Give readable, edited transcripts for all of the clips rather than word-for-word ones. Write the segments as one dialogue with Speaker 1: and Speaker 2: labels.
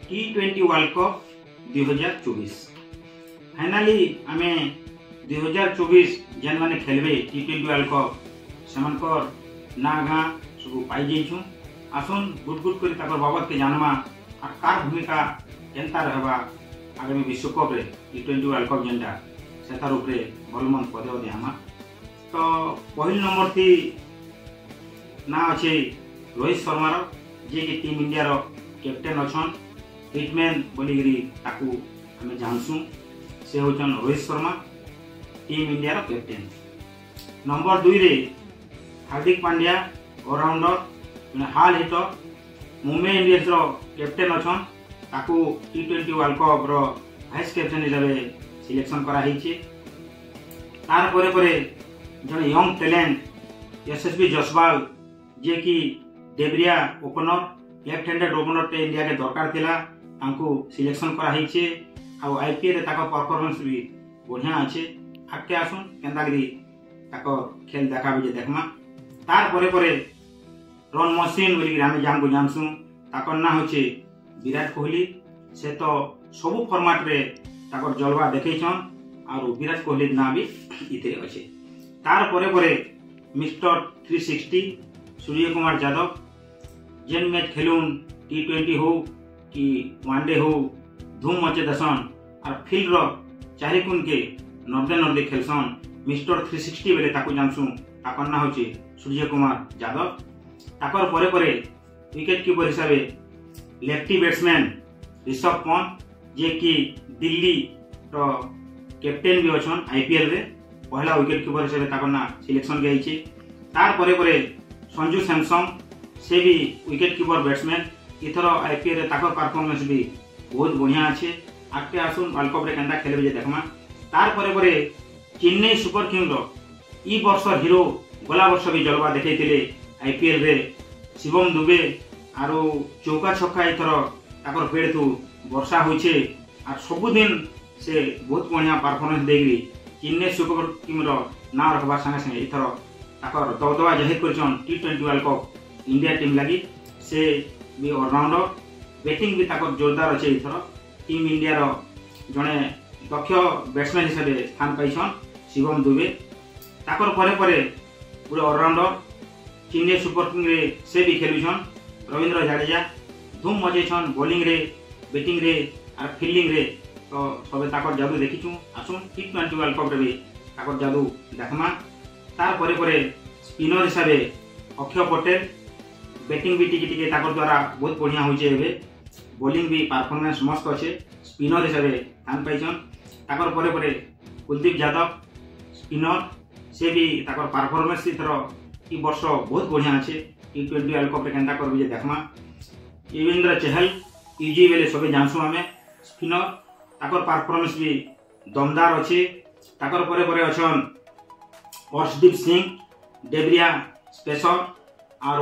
Speaker 1: T20 world cup 2024 finally आम 2024 जेन मैंने खेलबे T20 world cup सेमानकर ना गाँ सब पाई जाइछुं। आसुन गुट गुट कर बाबद के जानमा और कार भूमिका केनता रहबा आगामी विश्वकप रे T20 वर्ल्ड कप जेनटा सेतार उपरे भलमन पदे दियामा। तो पहल नंबर थी ना अच्छे रोहित शर्मा जे कि टीम इंडिया रो कैप्टेन अच्छन हिटमैन बोलिकी ताकू आम जानसु से होचन रोहित शर्मा टीम इंडिया रो कैप्टेन। नंबर 2 रे हार्दिक पांड्या ऑलराउंडर हाल हिटर मुंबई इंडियंस रो कैप्टेन अच्छन ताकू T20 वर्ल्ड कप रो वाइस कैप्टेन हिसाब से सिलेक्शन करा हिचे। तार परे परे जने यंग टैलेंट यशस्वी जसवाल जे कि डेब्रिया ओपनर लेफ्ट हैंडेड ओपनर टे इंडिया के दरकार थिला तांको सिलेक्शन करा हिचे। आ आईपीएल रे ताको परफॉर्मेंस भी बढ़िया अच्छे। आके आसुन केंदागिरी ताको खेल देखा जे देखमा। तार परे परे रन मशीन बोली आम जान को जानसु ताकर ना होचे विराट कोहली। से तो सबु फॉर्मेट रे ताकर जलवा देखैछन और विराट कोहली ना भी इथे अच्छे। तार परे परे मिस्टर 360 सूर्य कुमार यादव जेन मैच खेलुन T20 हो कि वनडे हो धूम मचे दसन और फील्ड रो चारिकुन के नर्दे खेलसन मिस्टर 360 बेले ताकू जानसु ताकर ना होचे सूर्य कुमार यादव। ताकर परे परे विकेट कीपर हिसाब से लेफ्टी बैट्समैन ऋषभ पंत जे कि दिल्ली रो कैप्टेन भी अच्छन आईपीएल रे पहला विकेट कीपर हिसाब से ताकर ना सिलेक्शन गई। तार परे परे संजू सैमसंग से भी wicket keeper batsman ether IPL रे ताकर परफॉर्मेंस भी बहुत बढ़िया अच्छे। आगे आसुन वर्ल्ड कप रे केनता खेलबे जे देखमा। तार परे परे चेन्नई सुपर किंग रो ई वर्ष हीरो गला वर्ष भी जलवा देखैतिले आईपीएल रे शिवम दुबे आरो चौका छक्का इथर ताकर पेड़ थु वर्षा होइछे और सबुदिन से बहुत बढ़िया परफॉर्मेंस देगी चेन्नई सुपर किंग रो ना रखबा संगे संगे इथर ताकर दबदबा जाहिर करछन T20 world cup India team लगी। से भी ऑलराउंडर बैटिंग भी ताकर जोरदार अच्छे। इथर टीम इंडिया रो जने दक्ष बैट्समैन हिसाब से स्थान पाइछन शिवम दुबे। ताकर परे परे पूरे ऑलराउंडर चेन्नई सुपर किंग रे से भी खेलुछन रविंद्र जडेजा धूम मचेछन बॉलिंग रे बैटिंग रे और फील्डिंग रे। तो सबे ताकर जादू देखिछु। आसुन T20 वर्ल्ड कप रे भी ताकर जादू देखमा। तार परे परे स्पिनर हिसाब से अक्षय पटेल बैटिंग भी टिके ताकर द्वारा बहुत बढ़िया होइछे। एबे बॉलिंग भी परफॉर्मेंस मस्त अच्छे स्पिनर हिसाब से स्थान पाइछन। ताकर परे परे कुलदीप यादव स्पिनर से भी ताकर परफॉर्मेंस इथर ई वर्ष बहुत बढ़िया अच्छे। T20 वर्ल्ड कप रे केनता करबे जे देखमा। युजवेंद्र चहल यूजी बेले सबे जानसु आमे स्पिनर ताकर परफॉर्मेंस भी दमदार अच्छे। ताकर परे परे अछन अर्शदीप सिंह डेब्रिया स्पेशर और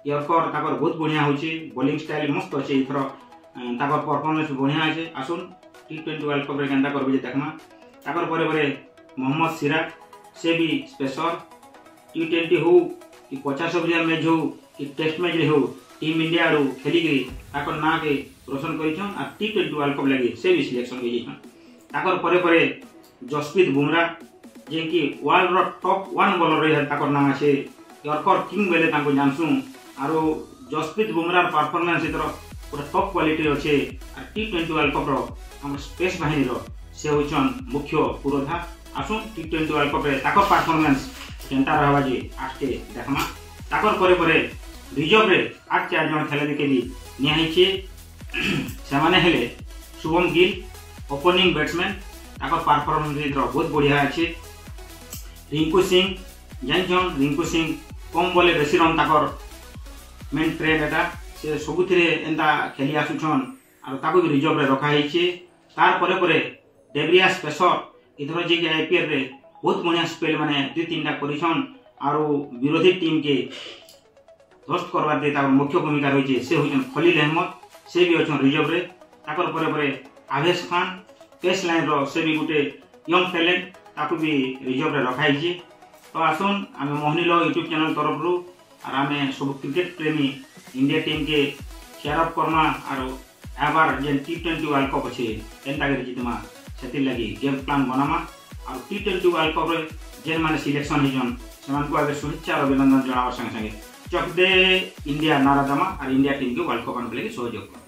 Speaker 1: यर्कर ताकर बहुत बढ़िया होइछे। बॉलिंग स्टाइल मस्त अच्छे इथर ताकर परफॉर्मेंस बढ़िया अच्छे। आसुन T20 वर्ल्ड कप रे केनता करबे जे देखमा। ताकर परे परे मोहम्मद सिराज से भी स्पेशर T20 हो कि 50 ओवर मैच हो कि टेस्ट मैच रे हो टीम इंडिया रो खेलिकी ताकर ना के रोशन करिछन आ T20 वर्ल्ड कप लगी से भी सिलेक्शन होई छन। ताकर परे परे जसप्रीत बुमराह जे कि वर्ल्ड रो टॉप 1 बॉलर रे ताकर नाम আছে यर्कर किंग बेले ताको जानसु आरो जसप्रीत बुमराह परफॉर्मेंस इतर पूरा टॉप क्वालिटी अच्छे। आ T20 वर्ल्ड कप रो हम स्पेस बाहिनी रो से होचन मुख्य पुरोधा। आसुन T20 वर्ल्ड कप रे ताकर परफॉर्मेंस केनता रहबा जे आस्ते देखमा। ताकर परे परे रिजर्व रे 8 जन खेलाड़ी के भी नियाहिचे से माने हेले शुभम गिल ओपनिंग बैट्समैन ताकर परफॉर्मेंस इतर बहुत बढ़िया अच्छे। रिंकू सिंह जानछन रिंकू सिंह कम बोले बेसी रन ताकर मेन ट्रेड एटा से सबुथिरे एंता खेली आसुछन और ताको भी रिजर्व रे रखा हिचे। तार परे परे डेब्रिया स्पेशर इधर जे आईपीएल रे बहुत बढ़िया स्पेल माने 2-3 टा करिछन और विरोधी टीम के ध्वस्त करवा दे ताकर मुख्य भूमिका रहिछे। से होछन खलील अहमद से भी अछन रिजर्व रे। ताकर परे परे आवेश खान पेस लाइन रो से भी गुटे यंग टैलेंट ताको भी रिजर्व रे रखा हिचे। तो आसुन आम मोहनीलो यूट्यूब चैनल तरफ और आम सब क्रिकेट प्रेमी इंडिया टीम के शेयर अप करमा और एबार जेन T20 वर्ल्ड कप अच्छे एंता कर जितमा से लगी गेम प्लान बनामा और T20 वर्ल्ड कप रे जेन माने सिलेक्शन होजन सेमान को आगे शुभेच्छा और अभिनंदन जनावर संगे संगे चक दे इंडिया नारा दमा और इंडिया टीम के वर्ल्ड कप आने के सहयोग।